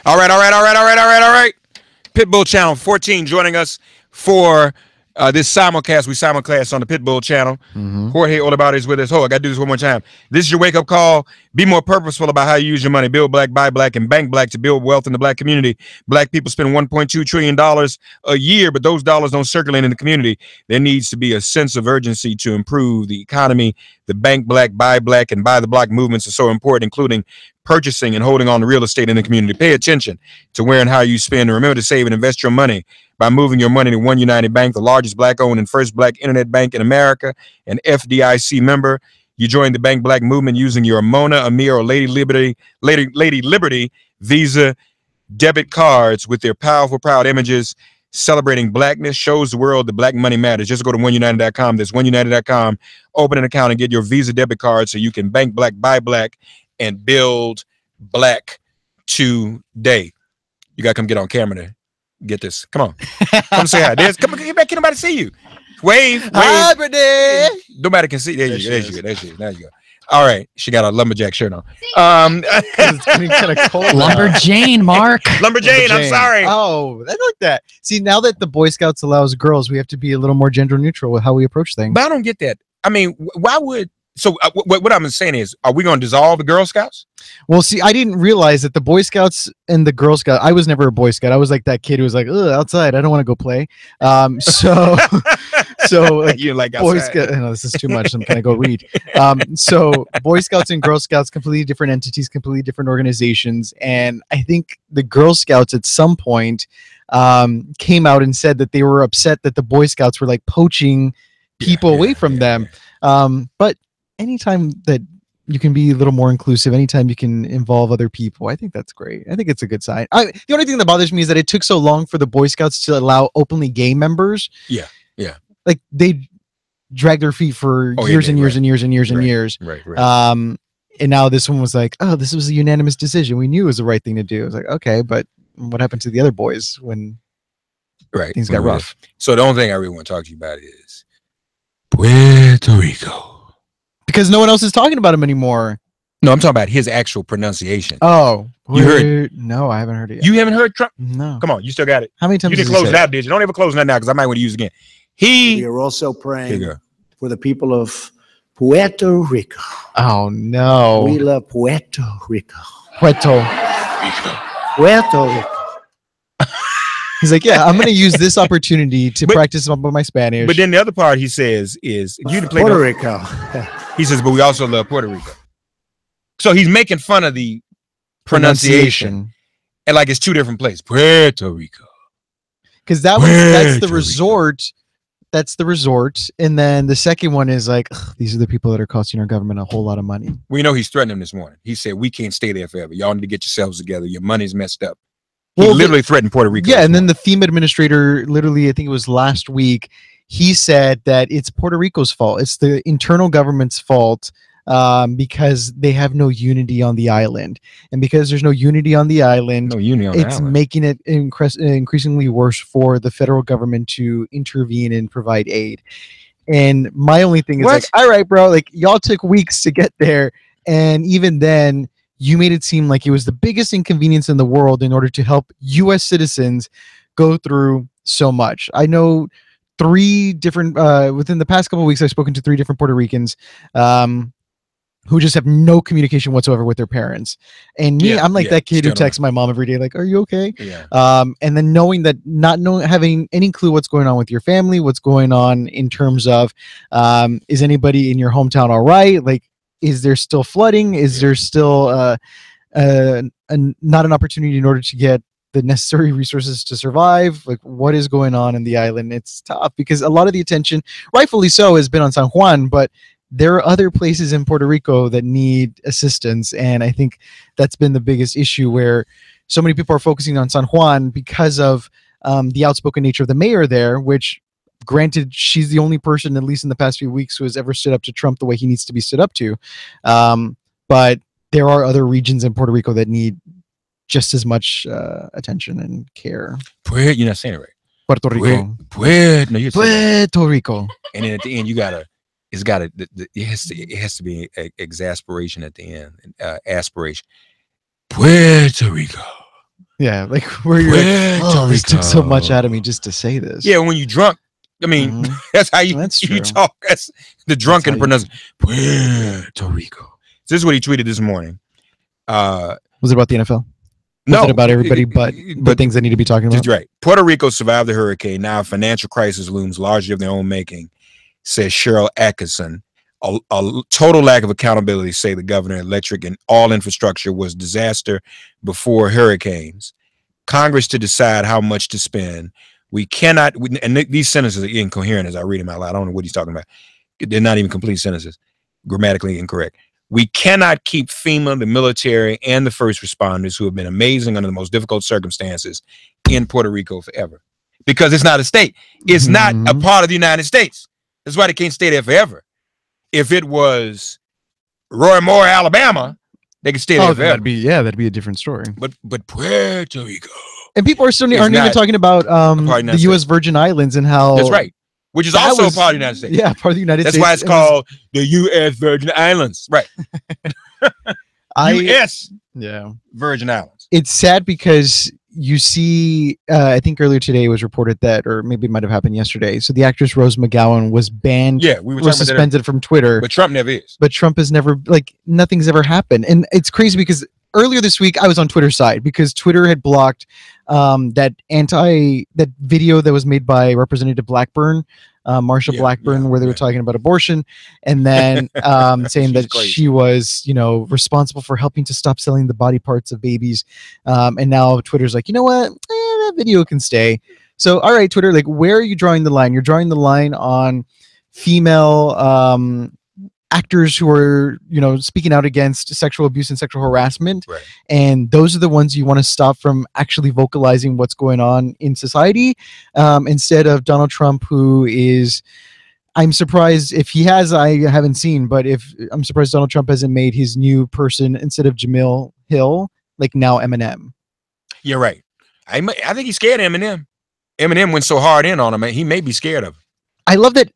All right. Pitbull Channel 14 joining us for this simulcast. We simulcast on the Pitbull Channel. Xorje Olivares is with us. I got to do this one more time. This is your wake-up call. Be more purposeful about how you use your money. Build black, buy black, and bank black to build wealth in the black community. Black people spend $1.2 trillion a year, but those dollars don't circulate in the community. There needs to be a sense of urgency to improve the economy. The bank black, buy black, and buy the block movements are so important, including purchasing and holding on to real estate in the community. Pay attention to where and how you spend, and remember to save and invest your money by moving your money to One United Bank, the largest black-owned and first black internet bank in America, an FDIC member. You join the Bank Black movement using your Mona, Amir, or Lady Liberty Visa debit cards with their powerful, proud images celebrating blackness, shows the world that black money matters. Just go to oneunited.com. That's oneunited.com. Open an account and get your Visa debit card so you can bank black, buy black, and build black today. You got to come get on camera to get this. Come on. Come say hi. Come on, get back. Can nobody see you? Wave. Hi, Brittany. Nobody can see. There you go. There you go. All right. She got a lumberjack shirt on. It's getting kind of cold. Lumberjane, Mark. Lumberjane, I'm sorry. Oh, I like that. See, now that the Boy Scouts allows girls, we have to be a little more gender neutral with how we approach things. But I don't get that. I mean, why would... So what I'm saying is, are we going to dissolve the Girl Scouts? Well, see, I didn't realize that the Boy Scouts and the Girl Scouts, I was never a Boy Scout. I was like that kid who was like, ugh, outside, I don't want to go play. So like, you like Boy Scouts, no, this is too much. I'm going to go read. So Boy Scouts and Girl Scouts, completely different entities, completely different organizations. And I think the Girl Scouts at some point came out and said that they were upset that the Boy Scouts were like poaching people away from them. But anytime that you can be a little more inclusive, anytime you can involve other people, I think that's great. I think it's a good sign. The only thing that bothers me is that it took so long for the Boy Scouts to allow openly gay members. Yeah. Like they dragged their feet for years and years. Right. And now this one was like, oh, this was a unanimous decision. We knew it was the right thing to do. I was like, okay, but what happened to the other boys when things got rough? So the only thing I really want to talk to you about is Puerto Rico. Because no one else is talking about him anymore. No, I'm talking about his actual pronunciation. Oh, you heard? No, I haven't heard it yet. You haven't heard Trump? No. Come on, you still got it. How many times you didn't close it out, did you? Don't ever close that now because I might want to use it again. We are also praying for the people of Puerto Rico. Oh no. We love Puerto Rico. Puerto Rico. He's like, yeah, I'm going to use this opportunity to practice my Spanish. But then the other part he says is, you to play Puerto Rico. He says, but we also love Puerto Rico. So he's making fun of the pronunciation. And like it's two different places. Puerto Rico. Because that's the resort. That's the resort. And then the second one is like, these are the people that are costing our government a whole lot of money. We know he's threatening them this morning. He said, we can't stay there forever. Y'all need to get yourselves together. Your money's messed up. He literally threatened Puerto Rico. Yeah, and then the theme administrator, literally, I think it was last week, he said that it's Puerto Rico's fault. It's the internal government's fault because they have no unity on the island. And because there's no unity on the island, it's making it increasingly worse for the federal government to intervene and provide aid. And my only thing is like, all right, bro, like y'all took weeks to get there. And even then, you made it seem like it was the biggest inconvenience in the world in order to help U.S. citizens go through so much. I know 3 different, within the past couple of weeks, I've spoken to 3 different Puerto Ricans who just have no communication whatsoever with their parents. And me, I'm like that kid who texts my mom every day, like, are you okay? And then knowing that, having any clue what's going on with your family, what's going on in terms of, is anybody in your hometown all right? Like, is there still flooding? Is there still not an opportunity in order to get the necessary resources to survive? Like, what is going on in the island? It's tough because a lot of the attention, rightfully so, has been on San Juan, but there are other places in Puerto Rico that need assistance. And I think that's been the biggest issue where so many people are focusing on San Juan because of the outspoken nature of the mayor there, which granted, she's the only person, at least in the past few weeks, who has ever stood up to Trump the way he needs to be stood up to. But there are other regions in Puerto Rico that need just as much attention and care. You're not saying it right. Puerto Rico. Puerto Rico. And then at the end, it has to be exasperation at the end, aspiration. Puerto Rico. Yeah, like where you're like, oh, this took so much out of me just to say this. Yeah, when you're drunk, I mean, that's how you talk. That's the drunken pronunciation. Puerto Rico. This is what he tweeted this morning. Was it about the NFL? No, was it about everybody but things they need to be talking about? Right. Puerto Rico survived the hurricane. Now a financial crisis looms, largely of their own making, says Cheryl Atkinson. A total lack of accountability, say the governor. Electric and all infrastructure was disaster before hurricanes. Congress to decide how much to spend. We cannot, and these sentences are incoherent as I read them out loud. I don't know what he's talking about. They're not even complete sentences, grammatically incorrect. We cannot keep FEMA, the military, and the first responders who have been amazing under the most difficult circumstances in Puerto Rico forever. Because it's not a state. It's not a part of the United States. That's why they can't stay there forever. If it was Roy Moore, Alabama, they could stay there forever. That'd be a different story. But Puerto Rico. And people aren't even talking about the U.S. Virgin Islands and how... That's right. Which is also part of the United States. Yeah, part of the United States. That's why it's called the U.S. Virgin Islands. Right. U.S. Virgin Islands. It's sad because you see, I think earlier today it was reported that, or maybe it might have happened yesterday. So the actress Rose McGowan was banned. Yeah, we were suspended from Twitter. But Trump never is. But Trump has never, nothing's ever happened. And it's crazy because earlier this week I was on Twitter's side because Twitter had blocked that video that was made by Representative Blackburn, Marsha Blackburn, where they were talking about abortion, and then saying that she was, responsible for helping to stop selling the body parts of babies. And now Twitter's like, you know what? That video can stay. So, all right, Twitter, where are you drawing the line? You're drawing the line on female actors who are, speaking out against sexual abuse and sexual harassment. Right. And those are the ones you want to stop from actually vocalizing what's going on in society. Instead of Donald Trump, who is, I'm surprised if he has, I haven't seen, but I'm surprised Donald Trump hasn't made his new person, instead of Jamil Hill, now Eminem. You're right. I think he's scared of Eminem. Eminem went so hard in on him, he may be scared of him. I love that,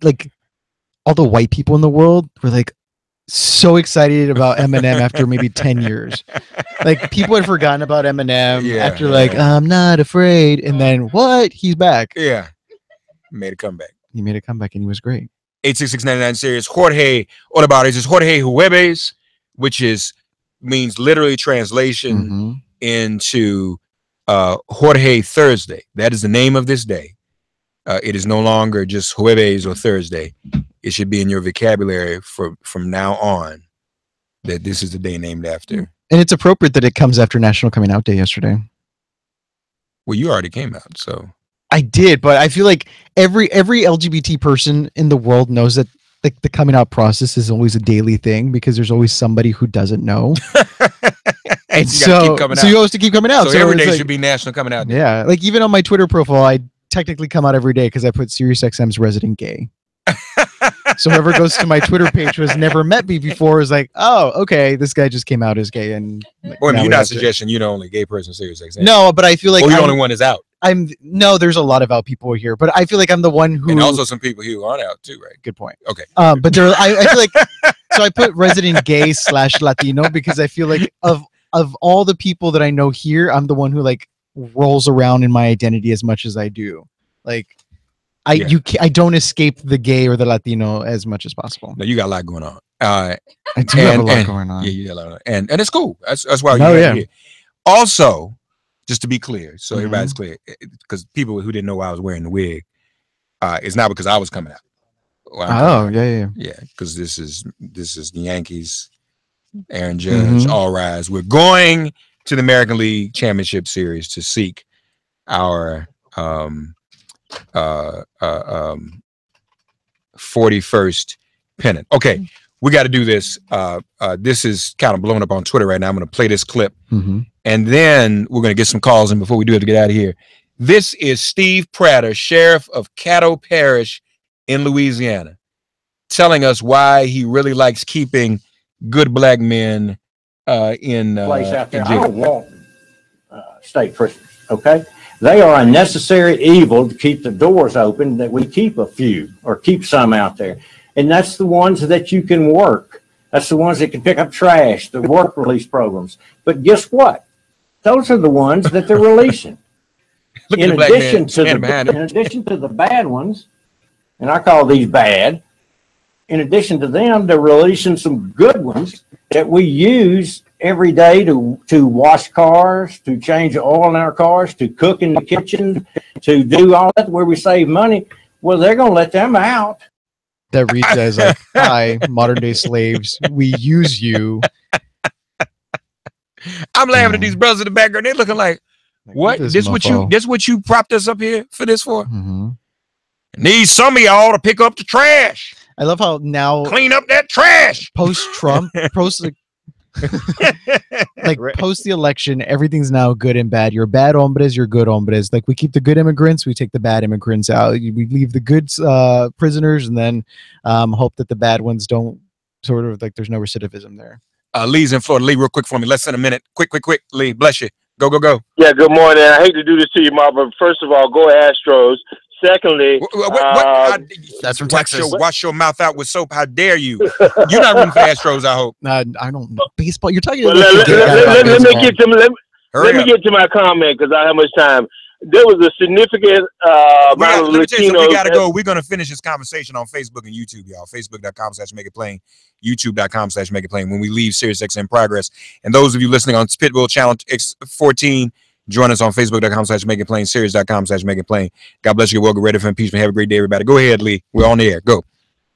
all the white people in the world were so excited about Eminem after maybe 10 years. People had forgotten about Eminem after I'm not afraid. And then what? He's back. Yeah. Made a comeback. He made a comeback and he was great. 866-99 series. Xorje Olivares is Jorge Jueves, which means literally translation into Jorge Thursday. That is the name of this day. It is no longer just Jueves or Thursday. It should be in your vocabulary from now on that this is the day named after. And it's appropriate that it comes after National Coming Out Day yesterday. Well, you already came out, so. I did, but I feel like every LGBT person in the world knows that the coming out process is always a daily thing because there's always somebody who doesn't know. And so you always have to keep coming out. So every day should be National Coming Out Day. Yeah, even on my Twitter profile, I technically come out every day because I put SiriusXM's resident gay. So whoever goes to my Twitter page who has never met me before is like, oh, okay, this guy just came out as gay. And well, you're not suggesting you're the only gay person SiriusXM. No, but I feel like you're the only one is out. There's a lot of out people here, but I feel like I'm the one who, and also some people who aren't out too, right? Good point. Okay. But I feel like so I put resident gay / Latino because I feel like of all the people that I know here, I'm the one who rolls around in my identity as much as I do. I don't escape the gay or the Latino as much as possible. No, you got a lot going on. I do have a lot going on. Yeah, you got a lot, and it's cool. That's why you're here. Also, just to be clear, so everybody's clear, because people who didn't know why I was wearing the wig, it's not because I was coming out. Yeah. Because this is the Yankees, Aaron Judge, all rise. We're going to the American League Championship Series to seek our 41st pennant. Okay, we got to do this. This is kind of blowing up on Twitter right now. I'm going to play this clip, and then we're going to get some calls in before we do have to get out of here. This is Steve Prater, sheriff of Caddo Parish in Louisiana, telling us why he really likes keeping good black men in place out there. in jail. I don't want state prisoners, okay? They are a necessary evil to keep the doors open, that we keep a few or keep some out there. And that's the ones that you can work. That's the ones that can pick up trash, the work release programs. But guess what? Those are the ones that they're releasing. Look at In the black addition man to standing behind him. in addition to the bad ones, and I call these bad. In addition to them, they're releasing some good ones that we use every day to wash cars, to change the oil in our cars, to cook in the kitchen, to do all that where we save money. Well, they're going to let them out. That reads as like, "Hi, modern day slaves, we use you." I'm laughing at these brothers in the background. They're looking like, what? This what you propped us up here for this for? Mm-hmm. Need some of y'all to pick up the trash. I love how now Clean up that trash. Post-Trump, post the election, everything's now good and bad. You're bad hombres, you're good hombres. Like we keep the good immigrants, we take the bad immigrants out. We leave the good prisoners, and then hope that the bad ones don't sort of like there's no recidivism there. Lee's in Florida. Lee, real quick for me. Less than a minute. Quick. Lee, bless you. Go. Yeah, good morning. I hate to do this to you, Mark, but first of all, go Astros. Secondly, that's from Texas. Wash your mouth out with soap. How dare you? You're not rooting for Astros, I hope. I don't know baseball. You're talking. Well, let me get to my comment because I don't have much time. There was a significant amount of Latinos. We gotta go. We're gonna finish this conversation on Facebook and YouTube, y'all. Facebook.com/MakeItPlain, YouTube.com/MakeItPlain. When we leave SiriusXM Progress, and those of you listening on Pitbull Channel X14. Join us on Facebook.com/MakeItPlain, Sirius.com/MakeItPlain. God bless you. Well, get ready for impeachment. Have a great day, everybody. Go ahead, Lee. We're on the air. Go.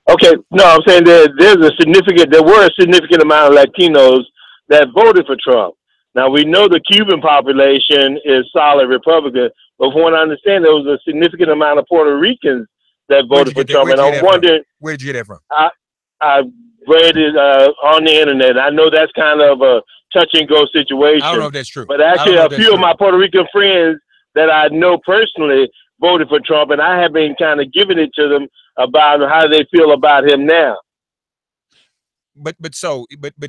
Okay. No, I'm saying there were a significant amount of Latinos that voted for Trump. Now, we know the Cuban population is solid Republican, but from what I understand, there was a significant amount of Puerto Ricans that voted for Trump. And I'm wondering, where'd you get that from? I read it on the internet. I know that's kind of a touch and go situation. I don't know if that's true. But actually, a few of my Puerto Rican friends that I know personally voted for Trump, and I have been kind of giving it to them about how they feel about him now. But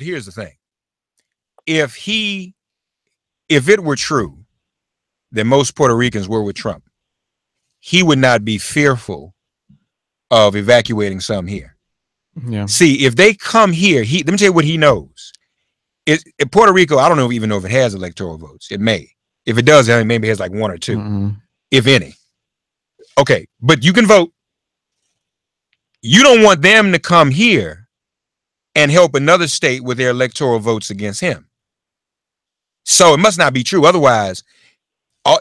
here's the thing. If it were true that most Puerto Ricans were with Trump, he would not be fearful of evacuating some here. Yeah. See, if they come here, let me tell you what he knows. In Puerto Rico, I don't even know if it has electoral votes. It may. If it does, it maybe has like one or two, if any. Okay, but you can vote. You don't want them to come here and help another state with their electoral votes against him. So it must not be true. Otherwise,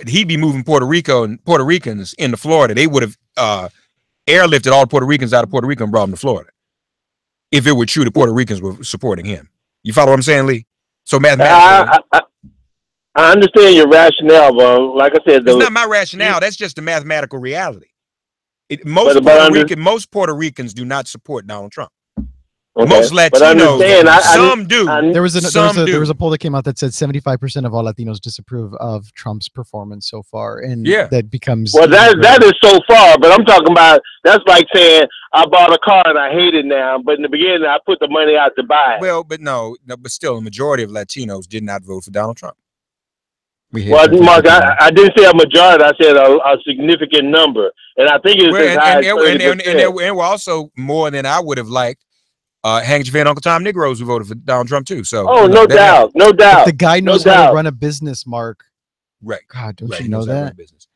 he'd be moving Puerto Ricans into Florida. They would have airlifted all the Puerto Ricans out of Puerto Rico and brought them to Florida. If it were true, the Puerto Ricans were supporting him. You follow what I'm saying, Lee? So mathematically, I understand your rationale, but like I said, it's not my rationale. That's just the mathematical reality. Most Puerto Ricans do not support Donald Trump. Okay. Most Latinos, some do. There was a poll that came out that said 75% of all Latinos disapprove of Trump's performance so far, and that becomes that is so far. But I'm talking about that's like saying I bought a car and I hate it now, but in the beginning I put the money out to buy it. Well, but but still, a majority of Latinos did not vote for Donald Trump. Well, Mark, I didn't say a majority. I said a significant number, and I think it's as high as 30%. And there were also more than I would have liked. Handkerchief and Uncle Tom Negroes who voted for Donald Trump too. So no doubt. But the guy knows how to run a business, Mark. Right. God, don't you know that? Business.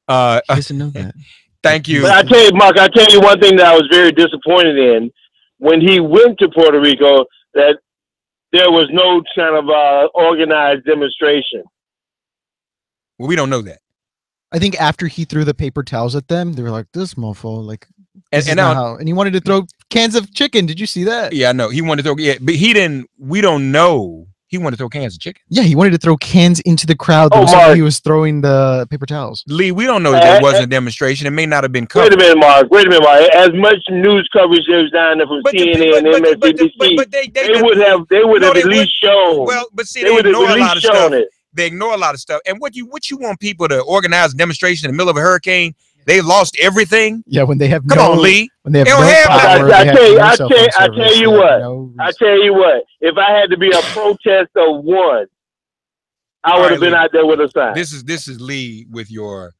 He doesn't know that. Thank you. But I tell you, Mark, one thing that I was very disappointed in when he went to Puerto Rico, that there was no kind of organized demonstration. Well, we don't know that. I think after he threw the paper towels at them, they were like, "This mofo," like. And he wanted to throw cans of chicken. Did you see that? Yeah, no, he wanted to throw. Yeah, but he didn't. We don't know. He wanted to throw cans of chicken. Yeah, he wanted to throw cans into the crowd. He was throwing the paper towels. Lee, we don't know that there wasn't a demonstration. It may not have been covered. Wait a minute, Mark. As much news coverage there was down there from CNN and MSNBC, they would have at least shown. Well, but see, they ignore a lot of stuff. They ignore a lot of stuff. And what you want people to organize a demonstration in the middle of a hurricane? They lost everything. Yeah, when they have Come on, Lee. When they have power, I tell you what. If I had to be a protest of one, I would have been out there with a sign. This is Lee with your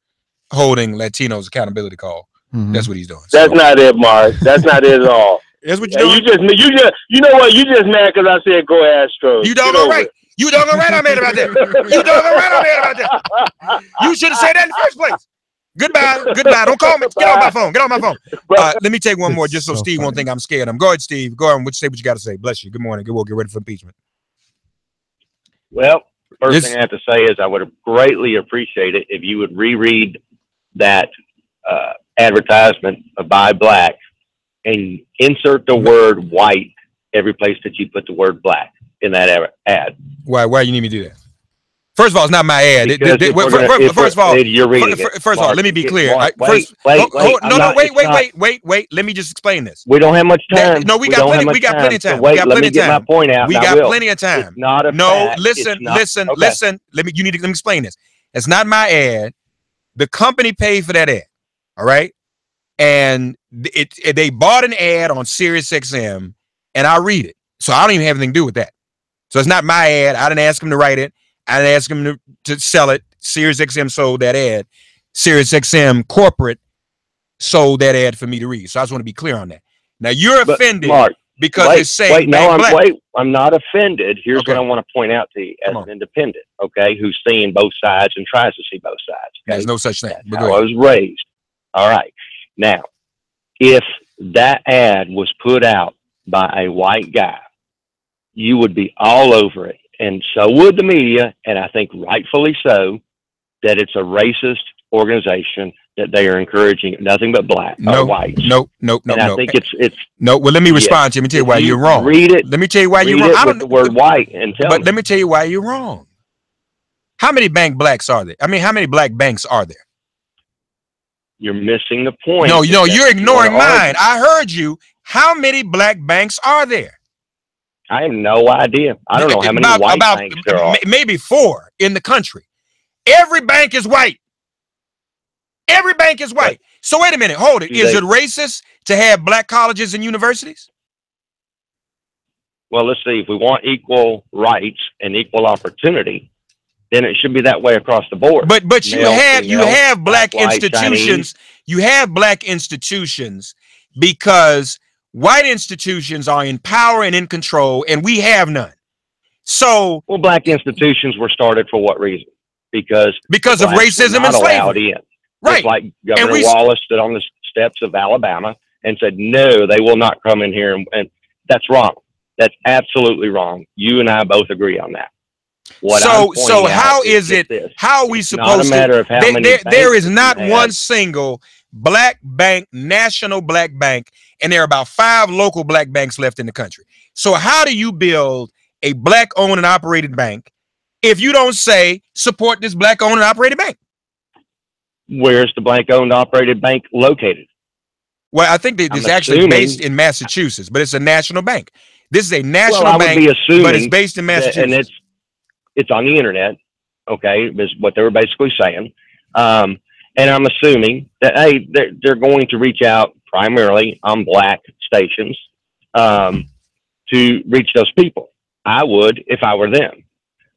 holding Latinos accountability call. That's what he's doing. That's not it, Mark. That's not it at all. That's what you're doing. You know what? You just mad because I said go Astros. You don't know, right? You doggone right I'm mad about that. You doggone right I'm mad about that. You should have said that in the first place. Goodbye. Goodbye. Don't call me. Get off my phone. Get off my phone. Let me take one more just so Steve won't think I'm scared. Go ahead, Steve. Go on. Say what you got to say. Bless you. Good morning. We'll get ready for impeachment. Well, first thing I have to say is I would greatly appreciate it if you would reread that advertisement of Buy Black and insert the word white every place that you put the word black in that ad. Why you need me to do that? First of all, it's not my ad. First of all, let me be clear. Wait. Let me just explain this. We don't have much time. No, we got plenty of time. We got plenty of time. My point out. We got plenty of time. It's not a fact. Listen. Let me explain this. It's not my ad. The company paid for that ad. All right, and they bought an ad on Sirius XM, and I read it, so I don't even have anything to do with that. So it's not my ad. I didn't ask them to write it. I didn't ask them to sell it. Sirius XM sold that ad. Sirius XM corporate sold that ad for me to read. So I just want to be clear on that. Now you're offended, Mark, because they say I'm not offended. Here's what I want to point out to you as an independent, okay, who's seeing both sides and tries to see both sides. Okay? There's no such thing. That's how I was raised. All right. Now, if that ad was put out by a white guy, you would be all over it. And so would the media, and I think rightfully so, that it's a racist organization, that they are encouraging nothing but black or whites. No. I think it's no. Well, let me respond to you. Let me tell you why you're wrong. Read it. Let me tell you why you're wrong. I don't know the word white and tell me. But let me tell you why you're wrong. How many blacks are there? I mean, how many black banks are there? You're missing the point. No, you're ignoring mine. I heard you. How many black banks are there? I have no idea. I don't know how many white banks there are. Maybe 4 in the country. Every bank is white. Every bank is white. So wait a minute. Hold it. Is it racist to have black colleges and universities? Well, let's see. If we want equal rights and equal opportunity, then it should be that way across the board. But you have black institutions. You have black institutions because white institutions are in power and in control, and we have none. So, well, black institutions were started for what reason? Because of racism and slavery. Right. Just like Governor Wallace stood on the steps of Alabama and said, no, they will not come in here. And that's wrong. That's absolutely wrong. You and I both agree on that. So how is it? How are we supposed to? There is not one single black bank, national black bank, and there are about 5 local black banks left in the country. So how do you build a black-owned and operated bank if you don't say support this black-owned and operated bank? Where's the black-owned operated bank located? Well, I think it's actually based in Massachusetts, but it's a national bank. This is a national bank, but it's based in Massachusetts. And it's on the internet, okay, is what they were basically saying. And I'm assuming that, hey, they're going to reach out primarily on black stations to reach those people. I would if I were them.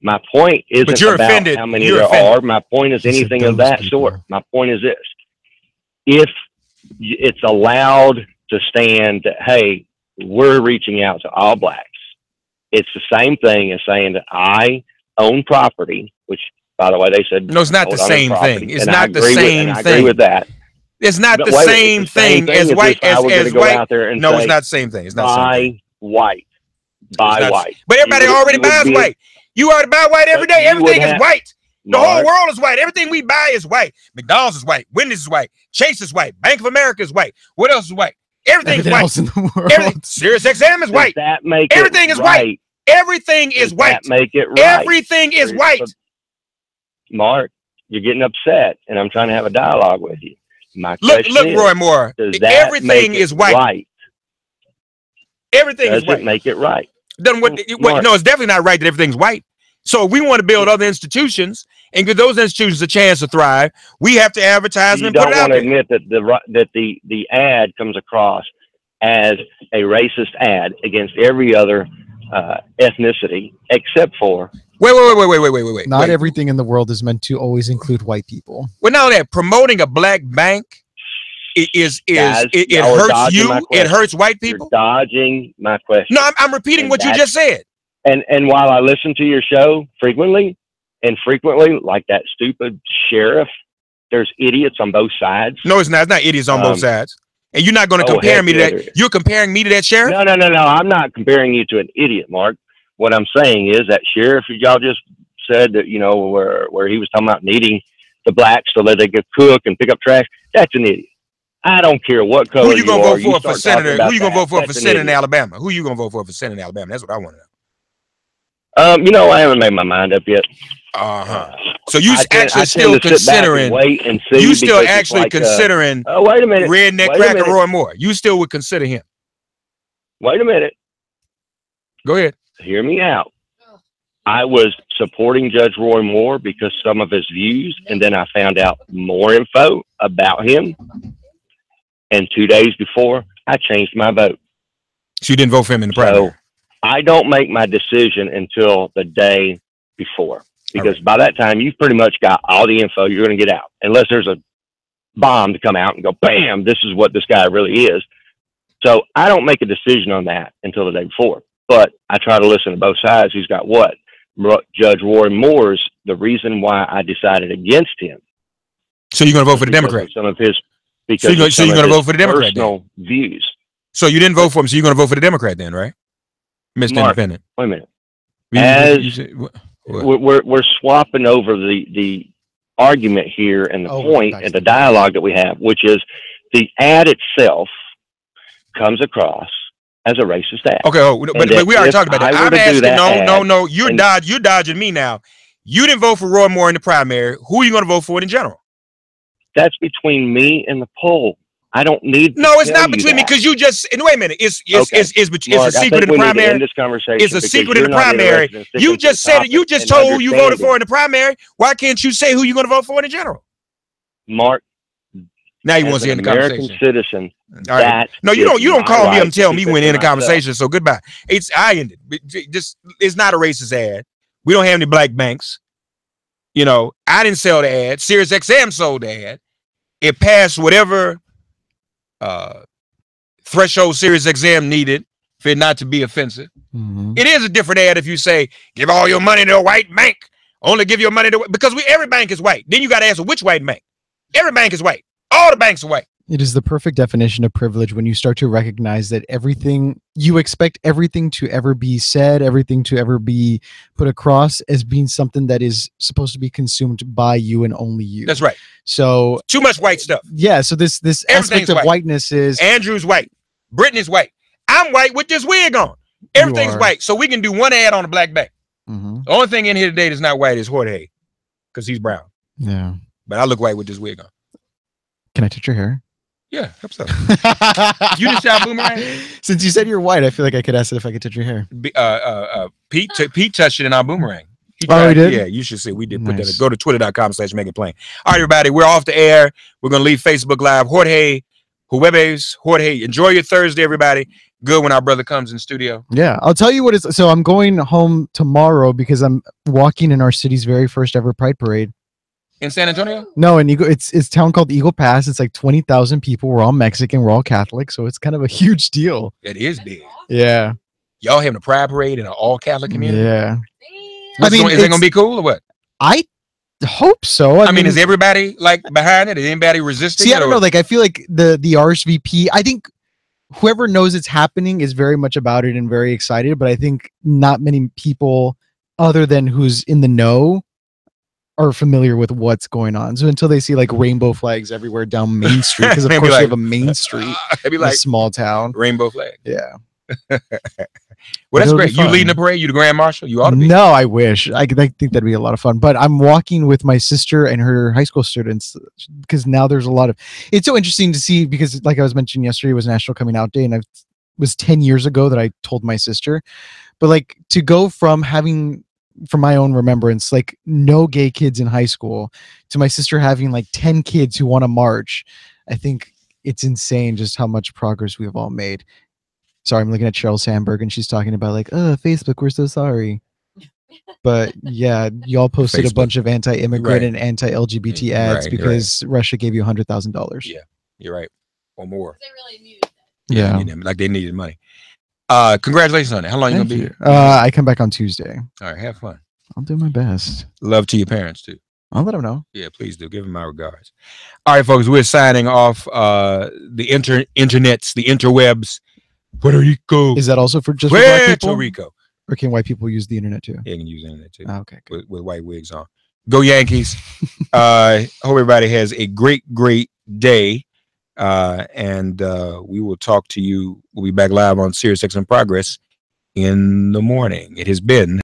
My point isn't about how many there are. My point is anything of that sort. My point is this. If it's allowed to stand that, hey, we're reaching out to all blacks, it's the same thing as saying that I own property, which, by the way, they said no, it's not the same thing. It's not the same thing. I agree with that. It's not the same thing as white. No, it's not the same thing. It's not buy white. Buy white. But everybody already buys white. You already buy white every day. Everything is white. The whole world is white. Everything we buy is white. McDonald's is white. Wendy's is white. Chase is white. Bank of America is white. What else is white? Everything's white. Else in the world. Sirius XM is white. Everything is white. Everything is white. Make it right. Everything is white. Mark, you're getting upset, and I'm trying to have a dialogue with you. Look, Roy Moore. Everything is white. Right? Everything is white. Does it make it right? Then what? No, it's definitely not right that everything's white. So if we want to build other institutions and give those institutions a chance to thrive, we have to advertise and put it out there. You don't want to admit that the ad comes across as a racist ad against every other ethnicity except for. Wait. Not everything in the world is meant to always include white people. Well, now that promoting a black bank it hurts you. It hurts white people. You're dodging my question. No, I'm repeating what you just said. And while I listen to your show frequently, like that stupid sheriff, there's idiots on both sides. No, it's not. It's not idiots on both sides. And you're not going to compare me to that. You're comparing me to that sheriff? No. I'm not comparing you to an idiot, Mark. What I'm saying is that sheriff, y'all just said that, you know, where he was talking about needing the blacks so that they could cook and pick up trash. That's an idiot. I don't care what color you are. Vote for senator? Who you going to vote for Senate in Alabama? Who you going to vote for Senate in Alabama? That's what I want to know. You know, I haven't made my mind up yet. So you actually still considering? Wait and see. You still actually considering? Wait a minute. Redneck Cracker Roy Moore. You still would consider him? Wait a minute. Go ahead. Hear me out. I was supporting Judge Roy Moore because some of his views, and then I found out more info about him. And 2 days before, I changed my vote. So you didn't vote for him in the primary? So I don't make my decision until the day before, because by that time you've pretty much got all the info you're going to get out, unless there's a bomb to come out and go, bam, this is what this guy really is. So I don't make a decision on that until the day before, but I try to listen to both sides. He's got what? Judge Roy Moore's the reason why I decided against him. So you're going to vote for the Democrat? Some of his, so you're going to vote for the Democrat? Personal views. So you didn't vote for him, so you're going to vote for the Democrat then, right? Mr. Mark, Independent. Wait a minute. We're swapping over the argument here and the point and the dialogue that we have, which is the ad itself comes across as a racist ad. Okay, but we already talked about that. I'm asking, no. You're dodging me now. You didn't vote for Roy Moore in the primary. Who are you going to vote for in general? That's between me and the poll. I don't need. No, it's not between me because you just. And wait a minute. It's a secret in the primary. It's a secret in the primary. You just said it. You just told who you voted for in the primary. Why can't you say who you're going to vote for in general? Mark. Now you want to see in the American conversation. Citizen. All right. No, you don't call me up and tell me when in the conversation. So goodbye. I ended. It's not a racist ad. We don't have any black banks. You know, I didn't sell the ad. Sirius XM sold the ad. It passed whatever threshold Sirius XM needed for it not to be offensive. It is a different ad if you say, give all your money to a white bank. Only give your money to, because every bank is white. Then you got to ask which white bank. Every bank is white. All the banks are white. It is the perfect definition of privilege when you start to recognize that you expect everything to ever be said, everything to ever be put across as being something that is supposed to be consumed by you and only you. That's right. So too much white stuff. Yeah. So this aspect of whiteness is Andrew's white. Brittany's white. I'm white with this wig on. Everything's white. So we can do one ad on a black bank. The only thing in here today that's not white is Xorje, because he's brown. Yeah. But I look white with this wig on. Can I touch your hair? Yeah, hope so. You just shot Boomerang? Since you said you're white, I feel like I could ask it if I could touch your hair. Pete touched it in our Boomerang. He did? Yeah, you should see. We did put that. Go to twitter.com/makeitplain. All right, everybody, we're off the air. We're going to leave Facebook Live. Xorje, enjoy your Thursday, everybody. Good when our brother comes in studio. Yeah, I'll tell you what it's. So I'm going home tomorrow because I'm walking in our city's very first ever Pride Parade. In San Antonio? No, in Eagle. It's a town called Eagle Pass. It's like 20,000 people. We're all Mexican. We're all Catholic. So it's kind of a huge deal. It is big. Yeah. Y'all having a Pride Parade in an all Catholic community? Yeah. Is it going to be cool or what? I hope so. I mean, is everybody like behind it? Is anybody resisting? See, I don't know. Like, I feel like the RSVP, I think whoever knows it's happening is very much about it and very excited. But I think not many people other than who's in the know are familiar with what's going on. So until they see like rainbow flags everywhere down Main Street, because of course we have a Main Street in a small town. Rainbow flag. Yeah. Well, that's great. You leading the parade? You the Grand Marshal? You ought to be. No, I wish. I think that'd be a lot of fun. But I'm walking with my sister and her high school students because now there's a lot of. It's so interesting to see because, like I was mentioning yesterday, was National Coming Out Day, and it was 10 years ago that I told my sister. But like to go from having, from my own remembrance, like no gay kids in high school to my sister having like 10 kids who want to march, I think it's insane just how much progress we have all made. Sorry, I'm looking at Cheryl Sandberg and she's talking about like, Facebook, we're so sorry. But yeah, y'all posted a bunch of anti-immigrant and anti-LGBT ads because Russia gave you $100,000. Yeah, you're right. Or more. They really needed that. Yeah. Like they needed money. Congratulations on it. How long you Thank gonna be you. here? I come back on Tuesday. All right, have fun. I'll do my best. Love to your parents too. I'll let them know. Yeah, please do. Give them my regards. All right, folks, we're signing off the internets, the interwebs. Puerto Rico. Is that also for just for black people? Puerto Rico. Or can white people use the internet too? Yeah, you can use the internet too. Oh, okay, good. With white wigs on. Go Yankees. Hope everybody has a great day. And we will talk to you. We'll be back live on Sirius XM Progress in the morning. It has been